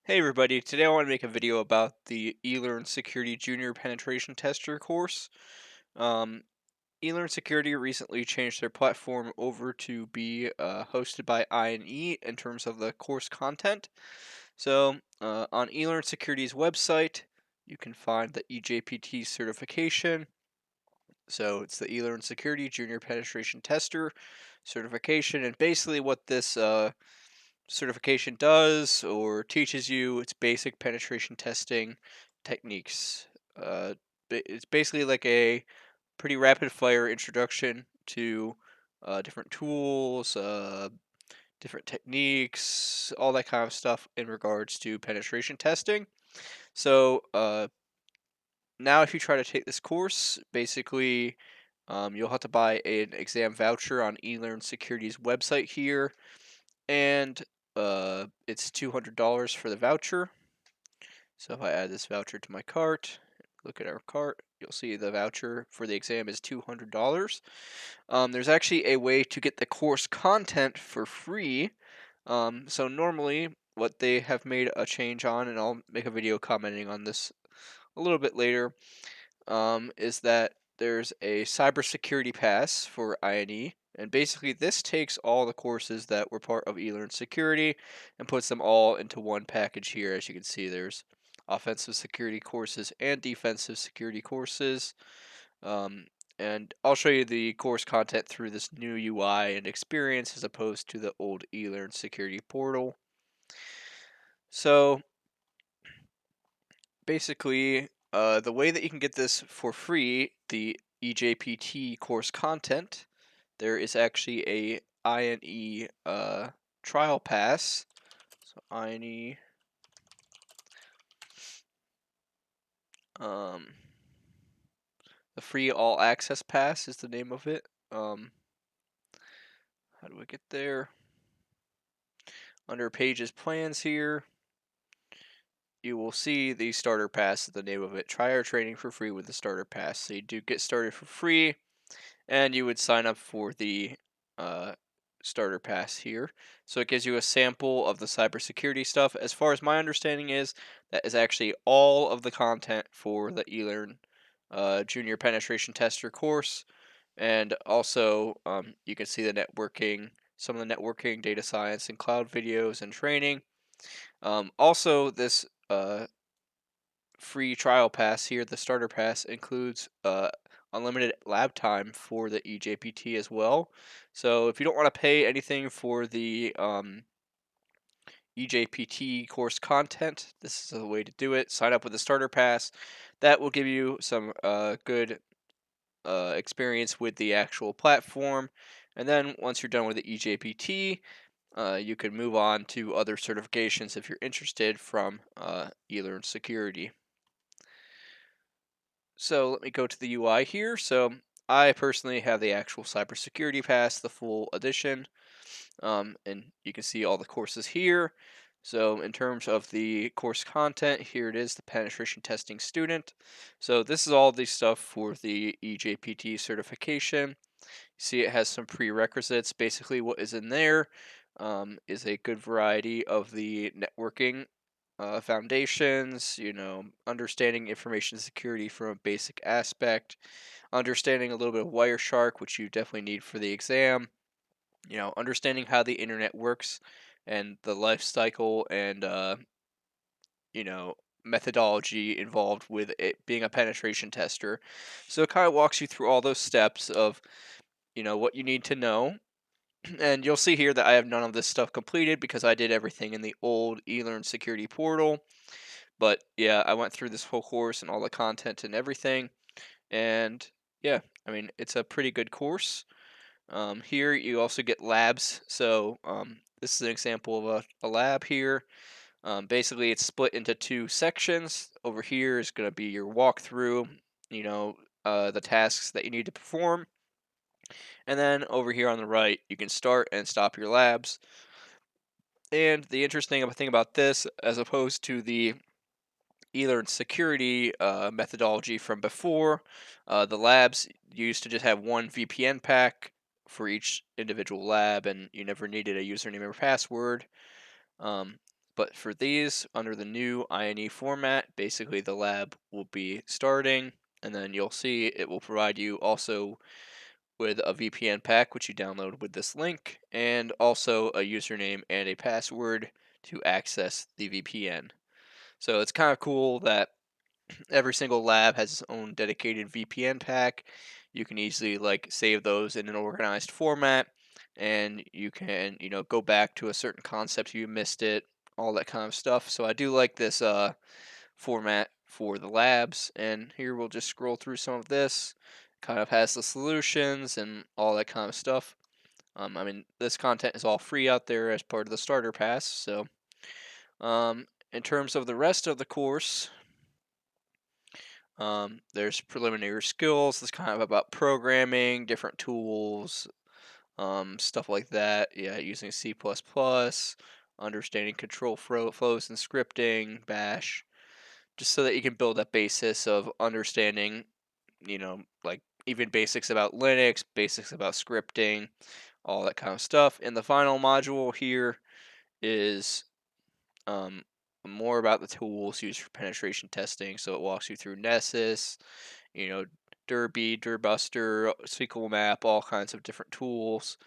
Hey everybody, today I want to make a video about the eLearn Security Junior Penetration Tester course. Um, eLearn Security recently changed their platform over to be hosted by I&E in terms of the course content. So on eLearn Security's website, you can find the eJPT certification. So it's the eLearn Security Junior Penetration Tester certification, and basically what this certification does or teaches you its basic penetration testing techniques. Uh, it's basically like a pretty rapid fire introduction to different tools, different techniques, all that kind of stuff in regards to penetration testing. So now, if you try to take this course, basically you'll have to buy an exam voucher on eLearn Security's website here, and it's $200 for the voucher. So if I add this voucher to my cart, look at our cart, you'll see the voucher for the exam is $200. There's actually a way to get the course content for free. So normally, what they have made a change on, and I'll make a video commenting on this a little bit later, is that there's a cybersecurity pass for INE, and basically this takes all the courses that were part of eLearn Security and puts them all into one package here. As you can see, there's offensive security courses and defensive security courses. Um, and I'll show you the course content through this new UI and experience as opposed to the old eLearn Security portal. So basically, the way that you can get this for free, the eJPT course content, there is actually a INE trial pass. So INE, um, the free all access pass is the name of it. How do I get there? Under pages plans here, you will see the starter pass is the name of it. Try our training for free with the starter pass. So you do get started for free, and you would sign up for the uh, starter pass here. So it gives you a sample of the cybersecurity stuff. As far as my understanding is, that is actually all of the content for the eLearn Junior Penetration Tester course. And also, you can see the networking, some of the networking, data science, and cloud videos and training. Also, this free trial pass here, the starter pass, includes unlimited lab time for the eJPT as well. So if you don't want to pay anything for the eJPT course content, this is the way to do it. Sign up with the starter pass. That will give you some good experience with the actual platform. And then once you're done with the eJPT, you can move on to other certifications if you're interested from eLearn Security. So let me go to the UI here. So I personally have the actual cybersecurity pass, the full edition, and you can see all the courses here. So in terms of the course content, here it is, the penetration testing student. So this is all the stuff for the eJPT certification. See, it has some prerequisites. Basically, what is in there is a good variety of the networking foundations, understanding information security from a basic aspect, understanding a little bit of Wireshark, which you definitely need for the exam, understanding how the internet works and the life cycle and, you know, methodology involved with it being a penetration tester. So it kind of walks you through all those steps of, what you need to know. And you'll see here that I have none of this stuff completed because I did everything in the old eLearn security portal. But yeah, I went through this whole course and all the content and everything. And yeah, I mean, it's a pretty good course. Here you also get labs. So this is an example of a lab here. Basically, it's split into two sections. Over here is going to be your walkthrough, you know, the tasks that you need to perform. And then over here on the right, you can start and stop your labs. And the interesting thing about this, as opposed to the eLearn security methodology from before, the labs used to just have one VPN pack for each individual lab, and you never needed a username or password. Um, But for these, under the new INE format, basically the lab will be starting, and then you'll see it will provide you also with a VPN pack, which you download with this link, and also a username and a password to access the VPN. So it's kind of cool that every single lab has its own dedicated VPN pack. You can easily like save those in an organized format, and you can go back to a certain concept you missed it, all that kind of stuff. So I do like this format for the labs, and here we'll just scroll through some of this. Kind of has the solutions and all that kind of stuff. I mean, this content is all free out there as part of the starter pass. So, in terms of the rest of the course, there's preliminary skills. That's kind of about programming, different tools, stuff like that. Yeah, using C++, understanding control flows and scripting, Bash, just so that you can build a basis of understanding, like even basics about Linux, basics about scripting, all that kind of stuff. And the final module here is um, more about the tools used for penetration testing. So it walks you through Nessus, you know, Derby, Dirbuster, SQL Map, all kinds of different tools.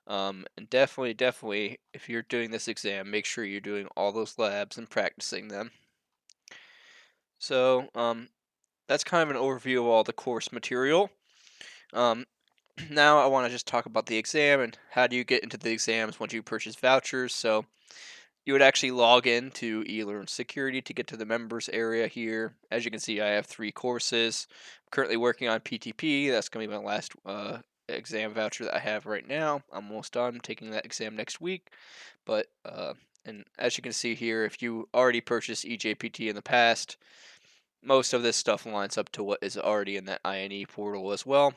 And definitely, if you're doing this exam, make sure you're doing all those labs and practicing them. So, that's kind of an overview of all the course material. Um, Now I want to just talk about the exam and how do you get into the exams once you purchase vouchers. So, you would actually log in to eLearn Security to get to the members area here. As you can see, I have 3 courses. I'm currently working on PTP. That's going to be my last exam voucher that I have right now. I'm almost done. I'm taking that exam next week. But and as you can see here, if you already purchased eJPT in the past, most of this stuff lines up to what is already in that INE portal as well.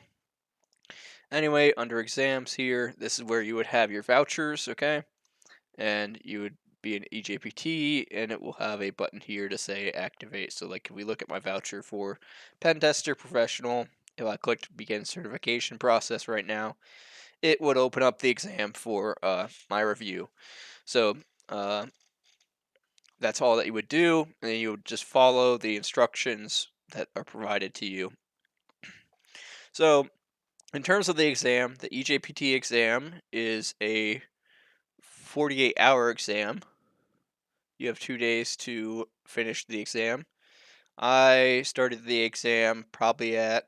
Anyway, under exams here, this is where you would have your vouchers, okay? And you would be an eJPT, and it will have a button here to say activate. So, like, if we look at my voucher for pen tester professional, if I clicked begin certification process right now, it would open up the exam for my review. So, uh, that's all that you would do, and you would just follow the instructions that are provided to you. So, in terms of the exam, the eJPT exam is a 48-hour exam. You have 2 days to finish the exam. I started the exam probably at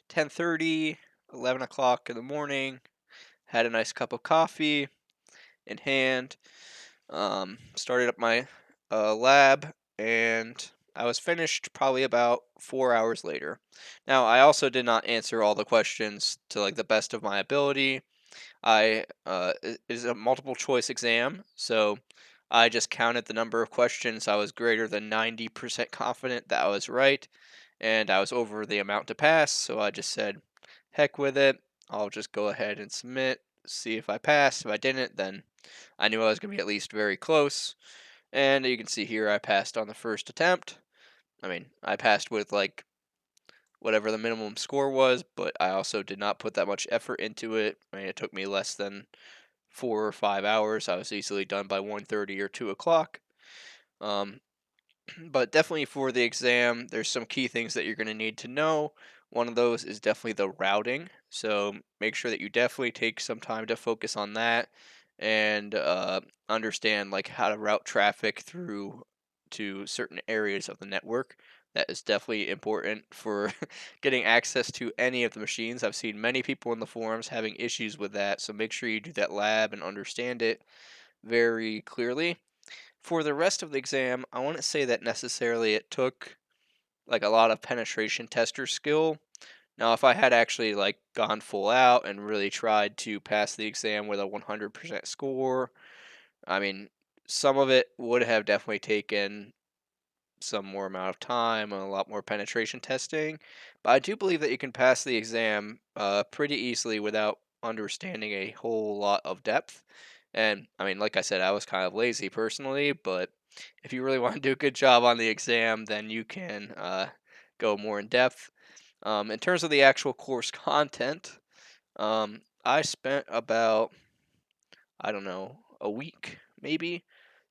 10:30, 11 o'clock in the morning. Had a nice cup of coffee in hand. Started up my lab, and I was finished probably about 4 hours later. Now, I also did not answer all the questions to like the best of my ability. It is a multiple choice exam, so I just counted the number of questions. I was greater than 90% confident that I was right, and I was over the amount to pass, so I just said, heck with it. I'll just go ahead and submit, see if I passed. If I didn't, then I knew I was going to be at least very close. And you can see here I passed on the first attempt. I mean, I passed with like whatever the minimum score was, but I also did not put that much effort into it. I mean, it took me less than 4 or 5 hours. I was easily done by 1:30 or 2 o'clock. Um, but definitely for the exam, there's some key things that you're going to need to know. One of those is definitely the routing. So make sure that you definitely take some time to focus on that and understand like how to route traffic through to certain areas of the network. That is definitely important for getting access to any of the machines. I've seen many people in the forums having issues with that, so make sure you do that lab and understand it very clearly. For the rest of the exam, I wouldn't say that necessarily it took like a lot of penetration tester skill. Now, if I had actually like gone full out and really tried to pass the exam with a 100% score, I mean, some of it would have definitely taken some more amount of time and a lot more penetration testing. But I do believe that you can pass the exam pretty easily without understanding a whole lot of depth. And I mean, like I said, I was kind of lazy personally, but if you really want to do a good job on the exam, then you can go more in depth. In terms of the actual course content, I spent about, I don't know, a week maybe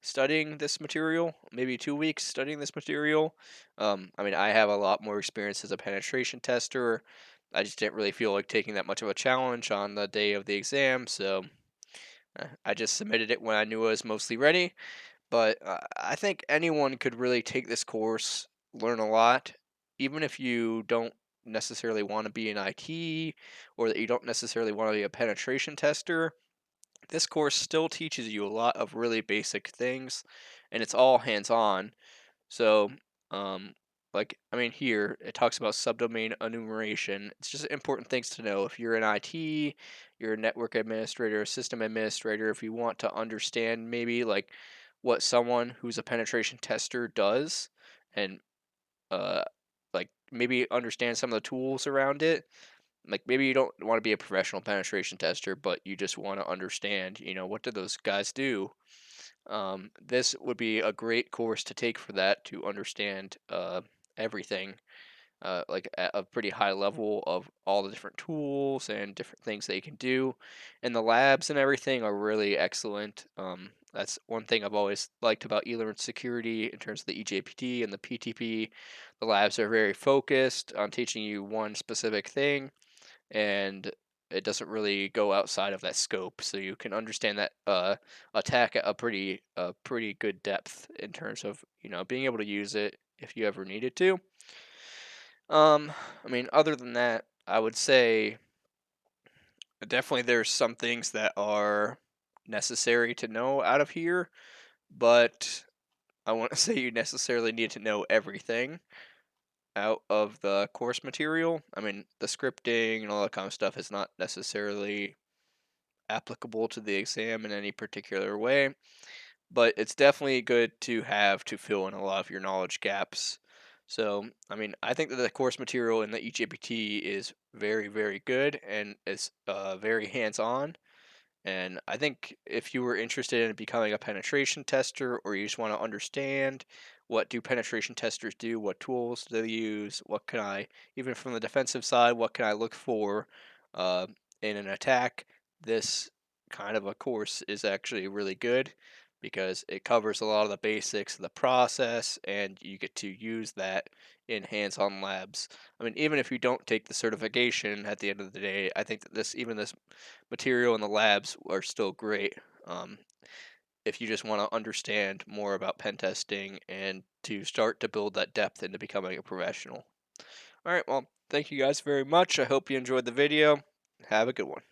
studying this material, maybe 2 weeks studying this material. I mean, I have a lot more experience as a penetration tester. I just didn't really feel like taking that much of a challenge on the day of the exam, so I just submitted it when I knew I was mostly ready. But I think anyone could really take this course, learn a lot, even if you don't necessarily want to be in IT or that you don't necessarily want to be a penetration tester. This course still teaches you a lot of really basic things, and it's all hands-on. So, um, like, I mean, here it talks about subdomain enumeration. It's just important things to know. If you're in IT, you're a network administrator, a system administrator, if you want to understand maybe like what someone who's a penetration tester does, and uh, like maybe understand some of the tools around it. Like maybe you don't want to be a professional penetration tester, but you just want to understand, what do those guys do? This would be a great course to take for that to understand everything, like at a pretty high level of all the different tools and different things that you can do. And the labs and everything are really excellent. That's one thing I've always liked about eLearn security in terms of the eJPT and the PTP. The labs are very focused on teaching you one specific thing, and it doesn't really go outside of that scope, so you can understand that attack at a pretty good depth in terms of being able to use it if you ever needed to. um I mean, other than that, I would say definitely there's some things that are necessary to know out of here, but I want to say you necessarily need to know everything out of the course material. I mean, the scripting and all that kind of stuff is not necessarily applicable to the exam in any particular way, but it's definitely good to have to fill in a lot of your knowledge gaps. So, I mean, I think that the course material in the eJPT is very, very good and it's very hands on. And I think if you were interested in becoming a penetration tester, or you just want to understand what do penetration testers do, what tools do they use, what can I, even from the defensive side, what can I look for uh, in an attack, this kind of a course is actually really good because it covers a lot of the basics of the process and you get to use that in hands-on labs. I mean, even if you don't take the certification at the end of the day, I think that this material in the labs are still great. If you just want to understand more about pen testing and to start to build that depth into becoming a professional. All right, well, thank you guys very much. I hope you enjoyed the video. Have a good one.